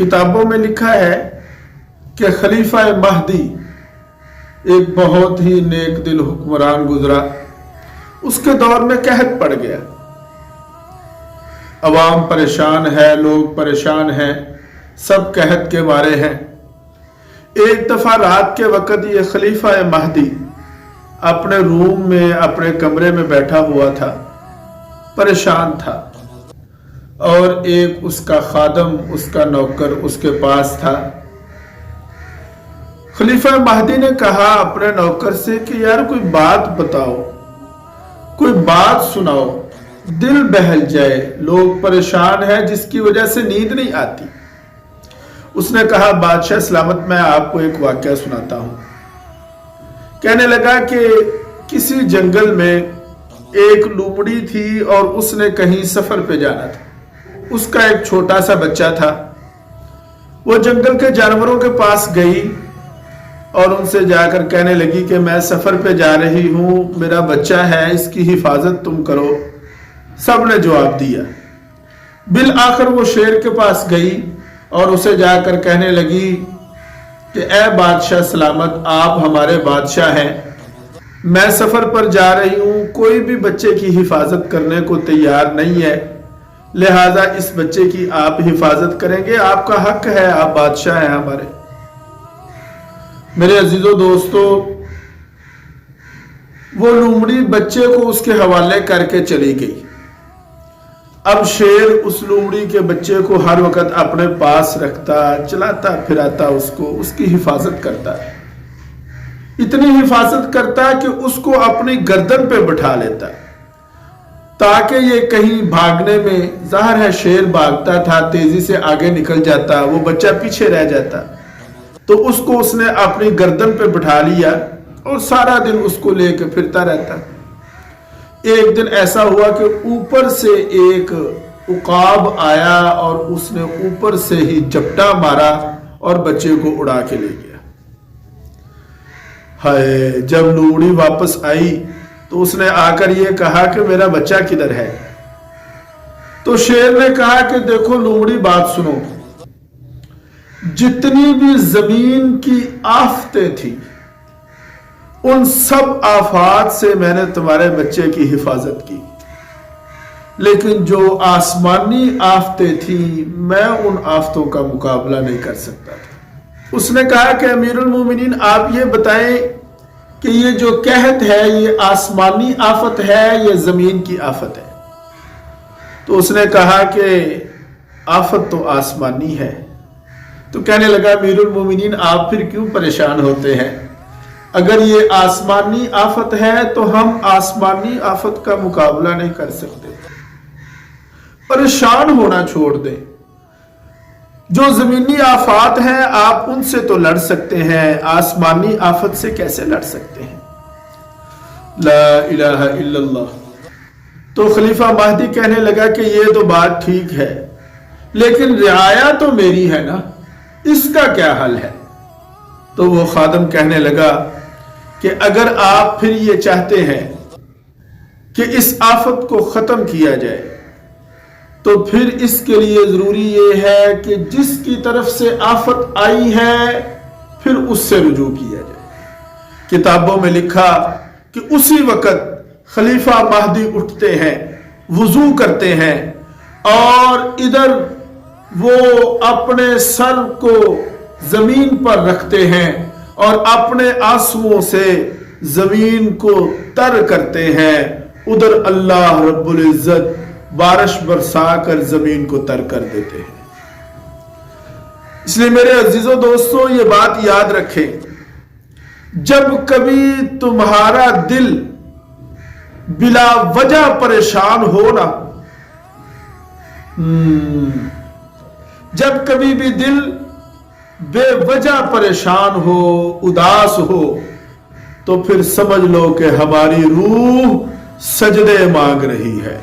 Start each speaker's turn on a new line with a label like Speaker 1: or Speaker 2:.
Speaker 1: किताबों में लिखा है कि खलीफा महदी एक बहुत ही नेक दिल हुक्मरान गुजरा। उसके दौर में कहत पड़ गया, अवाम परेशान है, लोग परेशान हैं, सब कहत के मारे हैं। एक दफा रात के वक्त ये खलीफा महदी अपने रूम में, अपने कमरे में बैठा हुआ था, परेशान था, और एक उसका खादम, उसका नौकर उसके पास था। खलीफा महदी ने कहा अपने नौकर से कि यार कोई बात बताओ, कोई बात सुनाओ, दिल बहल जाए, लोग परेशान हैं जिसकी वजह से नींद नहीं आती। उसने कहा बादशाह सलामत, मैं आपको एक वाकया सुनाता हूं। कहने लगा कि किसी जंगल में एक लोमड़ी थी और उसने कहीं सफर पे जाना था। उसका एक छोटा सा बच्चा था। वो जंगल के जानवरों के पास गई और उनसे जाकर कहने लगी कि मैं सफर पे जा रही हूं, मेरा बच्चा है, इसकी हिफाजत तुम करो। सब ने जवाब दिया। बिल आखिर वो शेर के पास गई और उसे जाकर कहने लगी कि ए बादशाह सलामत, आप हमारे बादशाह हैं, मैं सफर पर जा रही हूं, कोई भी बच्चे की हिफाजत करने को तैयार नहीं है, लिहाजा इस बच्चे की आप हिफाजत करेंगे, आपका हक है, आप बादशाह हैं हमारे। मेरे अजीजों दोस्तों, वो लोमड़ी बच्चे को उसके हवाले करके चली गई। अब शेर उस लोमड़ी के बच्चे को हर वक्त अपने पास रखता, चलाता फिराता, उसको उसकी हिफाजत करता है। इतनी हिफाजत करता कि उसको अपनी गर्दन पे बिठा लेता ताकि ये कहीं भागने में, जाहिर है शेर भागता था, तेजी से आगे निकल जाता, वो बच्चा पीछे रह जाता, तो उसको उसने अपनी गर्दन पे बिठा लिया और सारा दिन उसको लेके फिरता रहता। एक दिन ऐसा हुआ कि ऊपर से एक उकाब आया और उसने ऊपर से ही झपटा मारा और बच्चे को उड़ा के ले गया। हाय, जब लोमड़ी वापस आई तो उसने आकर ये कहा कि मेरा बच्चा किधर है। तो शेर ने कहा कि देखो लोमड़ी, बात सुनो, जितनी भी जमीन की आफतें थी उन सब आफात से मैंने तुम्हारे बच्चे की हिफाजत की, लेकिन जो आसमानी आफतें थी मैं उन आफतों का मुकाबला नहीं कर सकता था। उसने कहा कि अमीरुल मोमिनीन, आप ये बताएं कि ये जो कहत है ये आसमानी आफत है या जमीन की आफत है। तो उसने कहा कि आफत तो आसमानी है। तो कहने लगा अमीरुल मोमिनीन, आप फिर क्यों परेशान होते हैं? अगर ये आसमानी आफत है तो हम आसमानी आफत का मुकाबला नहीं कर सकते, परेशान होना छोड़ दें। जो जमीनी आफात हैं आप उनसे तो लड़ सकते हैं, आसमानी आफत से कैसे लड़ सकते हैं? ला इलाहा इल्लल्लाह। तो खलीफा महदी कहने लगा कि ये तो बात ठीक है, लेकिन रियाया तो मेरी है ना, इसका क्या हल है? तो वो खादम कहने लगा कि अगर आप फिर ये चाहते हैं कि इस आफत को खत्म किया जाए तो फिर इसके लिए जरूरी ये है कि जिसकी तरफ से आफत आई है फिर उससे रुजू किया जाए। किताबों में लिखा कि उसी वक्त खलीफा महदी उठते हैं, वुजू करते हैं और इधर वो अपने सर को जमीन पर रखते हैं और अपने आंसुओं से जमीन को तर करते हैं। उधर अल्लाह रब्बुल इज्जत बारिश बरसा कर जमीन को तर कर देते हैं। इसलिए मेरे अजीजों दोस्तों, ये बात याद रखें, जब कभी तुम्हारा दिल बिला वजह परेशान हो ना, जब कभी भी दिल बेवजह परेशान हो, उदास हो, तो फिर समझ लो कि हमारी रूह सजदे मांग रही है।